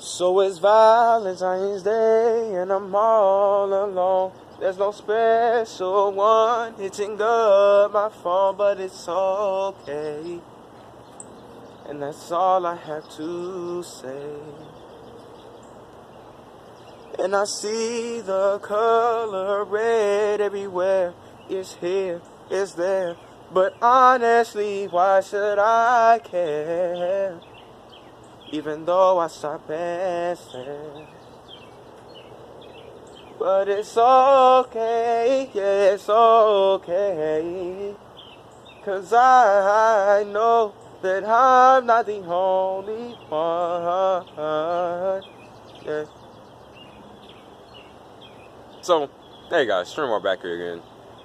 So it's Valentine's Day and I'm all alone. There's no special one hitting up my phone, but it's okay. And that's all I have to say. And I see the color red everywhere. It's here, it's there. But honestly, why should I care? Even though I start passing. But it's okay, yeah, it's okay. 'Cause I know that I'm not the only one. Yeah. So, hey guys, Streamer back here again.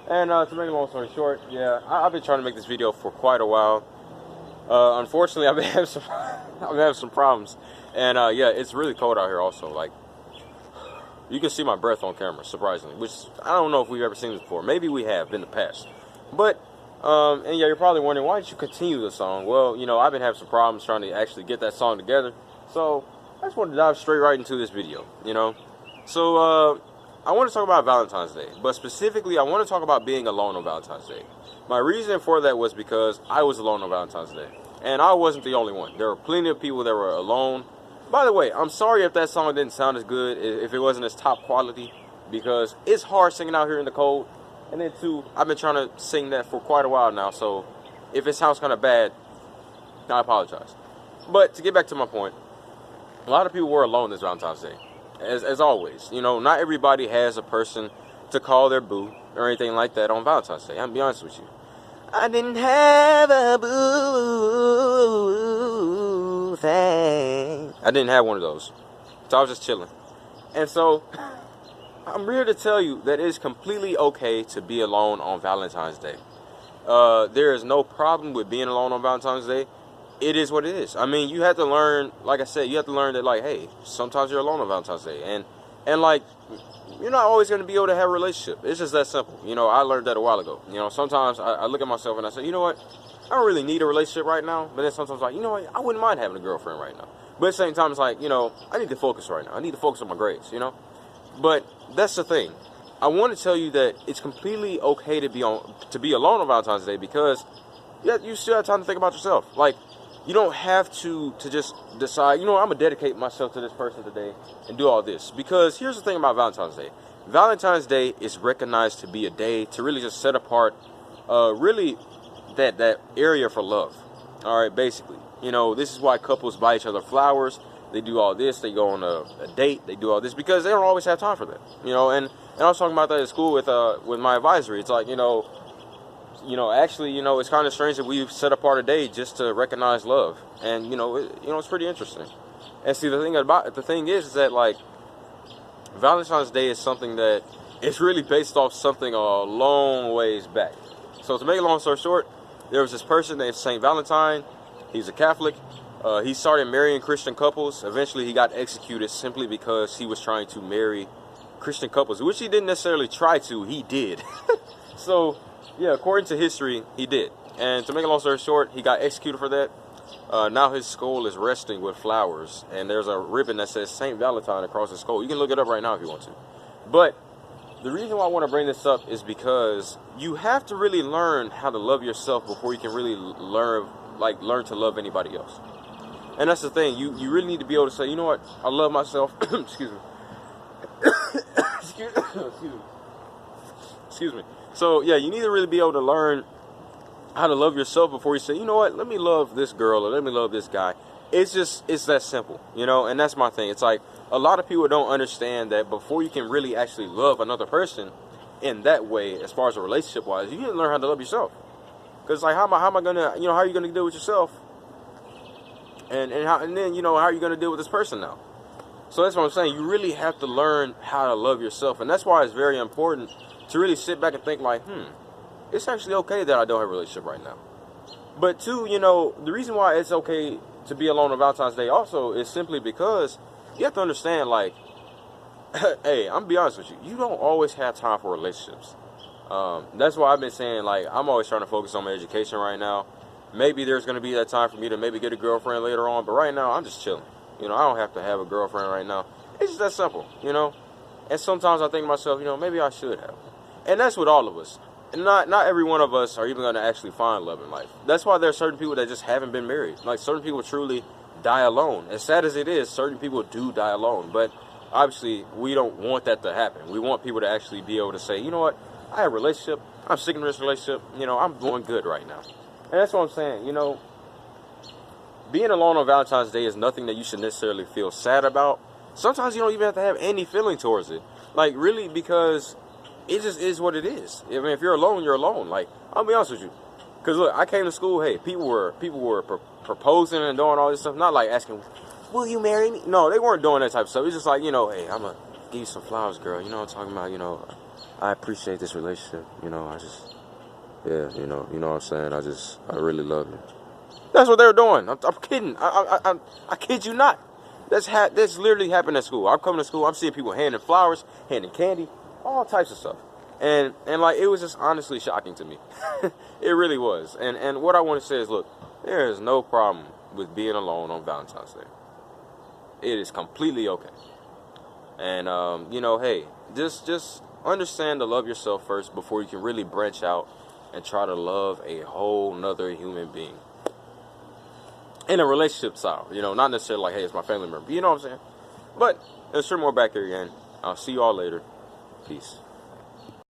And to make a long story short, yeah, I've been trying to make this video for quite a while. Unfortunately, I've been having some problems, and yeah, it's really cold out here. Also, like, you can see my breath on camera, surprisingly, which I don't know if we've ever seen this before. Maybe we have in the past, but and yeah, you're probably wondering, why did you continue the song? Well, you know, I've been having some problems trying to actually get that song together, so I just wanted to dive straight right into this video. You know, so I want to talk about Valentine's Day, but specifically, I want to talk about being alone on Valentine's Day. My reason for that was because I was alone on Valentine's Day. And I wasn't the only one. There were plenty of people that were alone. By the way, I'm sorry if that song didn't sound as good, if it wasn't as top quality, because it's hard singing out here in the cold. And then too, I've been trying to sing that for quite a while now, so if it sounds kind of bad, I apologize. But to get back to my point, a lot of people were alone this Valentine's Day. As always, you know, not everybody has a person to call their boo or anything like that on Valentine's Day. I'm gonna be honest with you. I didn't have a boo thing. I didn't have one of those. So I was just chilling. And so, I'm here to tell you that it's completely okay to be alone on Valentine's Day. There is no problem with being alone on Valentine's Day. It is what it is. I mean, you have to learn, like I said, you have to learn that, like, hey, sometimes you're alone on Valentine's Day. And like, you're not always going to be able to have a relationship. It's just that simple. You know, I learned that a while ago. You know, sometimes I look at myself and I say, you know what? I don't really need a relationship right now. But then sometimes I'm like, you know what? I wouldn't mind having a girlfriend right now. But at the same time, it's like, you know, I need to focus right now. I need to focus on my grades, you know? But that's the thing. I want to tell you that it's completely okay to be alone on Valentine's Day, because you still have time to think about yourself. Like, you don't have to just decide, you know, I'm going to dedicate myself to this person today and do all this. Because here's the thing about Valentine's Day. Valentine's Day is recognized to be a day to really just set apart, really, that area for love. All right, basically. You know, this is why couples buy each other flowers. They do all this. They go on a date. They do all this because they don't always have time for that. You know, and I was talking about that at school with my advisory. It's like, actually, you know, it's kind of strange that we've set apart a day just to recognize love, and it's pretty interesting. And see, the thing is that, like, Valentine's Day is something that it's really based off something a long ways back. So to make a long story short, there was this person named Saint Valentine. He's a Catholic. He started marrying Christian couples. Eventually, he got executed simply because he was trying to marry Christian couples, which he didn't necessarily try to. He did. So, yeah, according to history, he did. And to make a long story short, he got executed for that. Now his skull is resting with flowers, and there's a ribbon that says Saint Valentine across his skull. You can look it up right now if you want to. But the reason why I want to bring this up is because you have to really learn how to love yourself before you can really learn to love anybody else. And that's the thing. You really need to be able to say, you know what, I love myself. Excuse me. Excuse me. So, yeah, you need to really be able to learn how to love yourself before you say, you know what, let me love this girl or let me love this guy. It's that simple, you know, and that's my thing. It's like, a lot of people don't understand that before you can really actually love another person in that way, as far as a relationship-wise, you need to learn how to love yourself. Because, like, how am I going to, how are you going to deal with yourself? And then, how are you going to deal with this person now? So that's what I'm saying. You really have to learn how to love yourself. And that's why it's very important to really sit back and think like, it's actually okay that I don't have a relationship right now. But two, the reason why it's okay to be alone on Valentine's Day also is simply because you have to understand, like, hey, I'm going to be honest with you. You don't always have time for relationships. That's why I've been saying, like, I'm always trying to focus on my education right now. Maybe there's going to be that time for me to maybe get a girlfriend later on. But right now, I'm just chilling. You know, I don't have to have a girlfriend right now. It's just that simple, you know. And sometimes I think to myself, you know, maybe I should have. And that's with all of us. And not every one of us are even going to actually find love in life. That's why there are certain people that just haven't been married. Like, certain people truly die alone. As sad as it is, certain people do die alone. But obviously, we don't want that to happen. We want people to actually be able to say, you know what, I have a relationship. I'm sticking to this relationship. You know, I'm doing good right now. And that's what I'm saying. You know, being alone on Valentine's Day is nothing that you should necessarily feel sad about. Sometimes you don't even have to have any feeling towards it. Like, really, because it just is what it is. I mean, if you're alone, you're alone. Like, I'll be honest with you. Because, look, I came to school, hey, people were proposing and doing all this stuff. Not like asking, will you marry me? No, they weren't doing that type of stuff. It's just like, you know, hey, I'm going to give you some flowers, girl. You know what I'm talking about? You know, I appreciate this relationship. You know, I just, yeah, you know what I'm saying? I really love you. That's what they were doing. I'm kidding. I kid you not. That's literally happened at school. I'm coming to school. I'm seeing people handing flowers, handing candy, all types of stuff. And like, it was just honestly shocking to me. It really was. And what I want to say is, look, there is no problem with being alone on Valentine's Day. It is completely okay. And you know, hey, just understand to love yourself first before you can really branch out and try to love a whole nother human being. In a relationship style, you know, not necessarily like, hey, it's my family member. You know what I'm saying? But there's some more back here again. I'll see you all later. Peace.